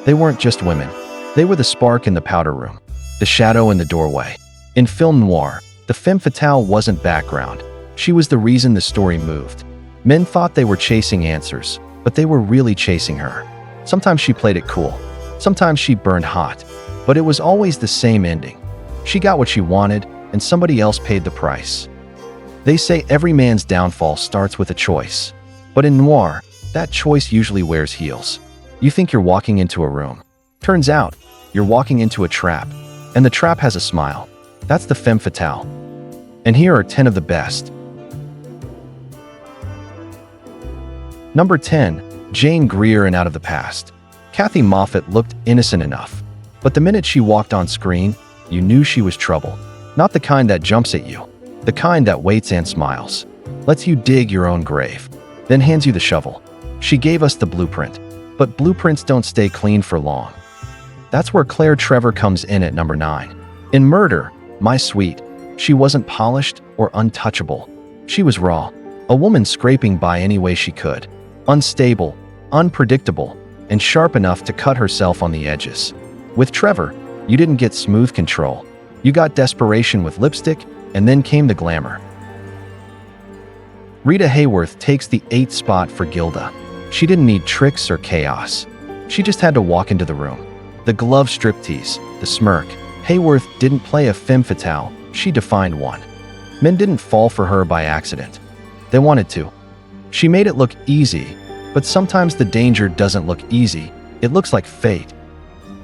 They weren't just women. They were the spark in the powder room, the shadow in the doorway. In film noir, the femme fatale wasn't background. She was the reason the story moved. Men thought they were chasing answers, but they were really chasing her. Sometimes she played it cool. Sometimes she burned hot. But it was always the same ending. She got what she wanted, and somebody else paid the price. They say every man's downfall starts with a choice. But in noir, that choice usually wears heels. You think you're walking into a room. Turns out, you're walking into a trap. And the trap has a smile. That's the femme fatale. And here are 10 of the best. Number 10. Jane Greer in Out of the Past. Kathy Moffat looked innocent enough. But the minute she walked on screen, you knew she was trouble. Not the kind that jumps at you. The kind that waits and smiles. Lets you dig your own grave. Then hands you the shovel. She gave us the blueprint. But blueprints don't stay clean for long. That's where Claire Trevor comes in at number 9. In Murder, My Sweet, she wasn't polished or untouchable. She was raw. A woman scraping by any way she could. Unstable, unpredictable, and sharp enough to cut herself on the edges. With Trevor, you didn't get smooth control. You got desperation with lipstick, and then came the glamour. Rita Hayworth takes the 8th spot for Gilda. She didn't need tricks or chaos. She just had to walk into the room. The glove striptease, the smirk. Hayworth didn't play a femme fatale, she defined one. Men didn't fall for her by accident. They wanted to. She made it look easy, but sometimes the danger doesn't look easy, it looks like fate.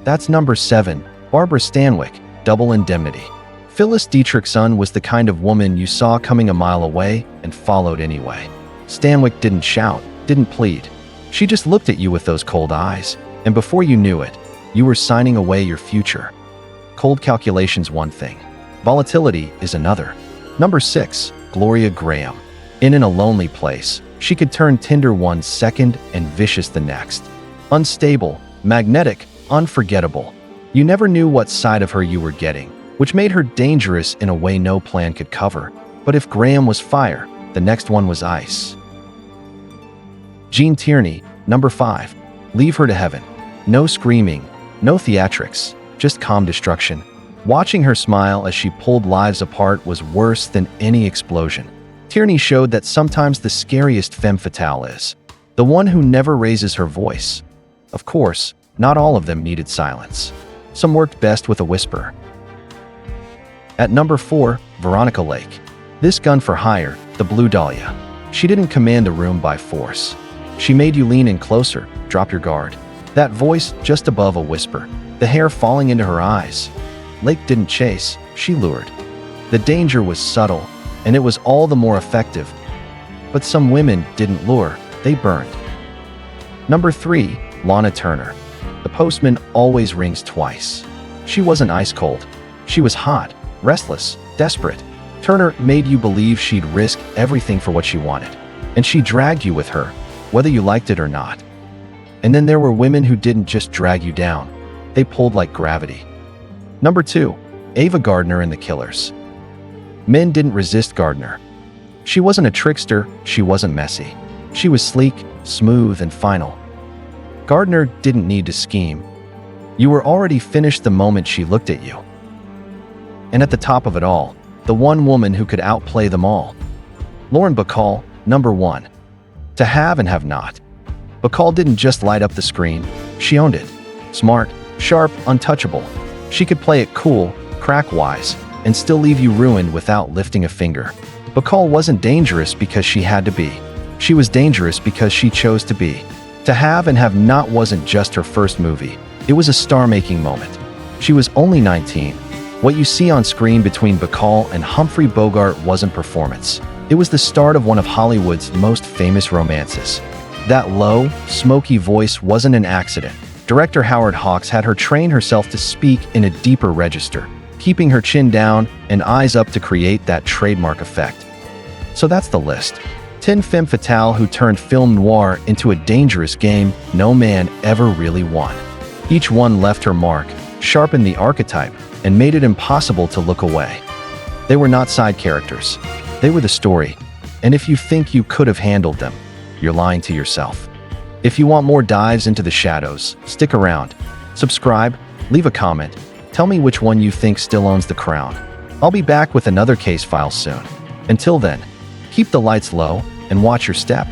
That's number 7, Barbara Stanwyck, Double Indemnity. Phyllis Dietrich's son was the kind of woman you saw coming a mile away and followed anyway. Stanwyck didn't shout, didn't plead. She just looked at you with those cold eyes, and before you knew it, you were signing away your future. Cold calculation's one thing. Volatility is another. Number 6, Gloria Graham. In a Lonely Place, she could turn tender one second and vicious the next. Unstable, magnetic, unforgettable. You never knew what side of her you were getting, which made her dangerous in a way no plan could cover. But if Graham was fire, the next one was ice. Jean Tierney, number 5. Leave Her to Heaven. No screaming, no theatrics, just calm destruction. Watching her smile as she pulled lives apart was worse than any explosion. Tierney showed that sometimes the scariest femme fatale is the one who never raises her voice. Of course, not all of them needed silence. Some worked best with a whisper. At number 4, Veronica Lake. This gun for hire, the Blue Dahlia. She didn't command a room by force. She made you lean in closer, drop your guard. That voice just above a whisper, the hair falling into her eyes. Lake didn't chase, she lured. The danger was subtle, and it was all the more effective. But some women didn't lure, they burned. Number 3, Lana Turner. The postman always rings twice. She wasn't ice cold. She was hot, restless, desperate. Turner made you believe she'd risk everything for what she wanted. And she dragged you with her, whether you liked it or not. And then there were women who didn't just drag you down. They pulled like gravity. Number 2, Ava Gardner and the Killers. Men didn't resist Gardner. She wasn't a trickster, she wasn't messy. She was sleek, smooth, and final. Gardner didn't need to scheme. You were already finished the moment she looked at you. And at the top of it all, the one woman who could outplay them all. Lauren Bacall, number 1. To have and have not. Bacall didn't just light up the screen, she owned it. Smart, sharp, untouchable. She could play it cool, crack-wise, and still leave you ruined without lifting a finger. Bacall wasn't dangerous because she had to be. She was dangerous because she chose to be. To Have and Have Not wasn't just her first movie. It was a star-making moment. She was only 19. What you see on screen between Bacall and Humphrey Bogart wasn't performance. It was the start of one of Hollywood's most famous romances. That low, smoky voice wasn't an accident. Director Howard Hawks had her train herself to speak in a deeper register, keeping her chin down and eyes up to create that trademark effect. So that's the list. 10 femme fatale who turned film noir into a dangerous game no man ever really won. Each one left her mark, sharpened the archetype, and made it impossible to look away. They were not side characters. They were the story. And if you think you could have handled them, you're lying to yourself. If you want more dives into the shadows, stick around. Subscribe, leave a comment, tell me which one you think still owns the crown. I'll be back with another case file soon. Until then, keep the lights low and watch your step.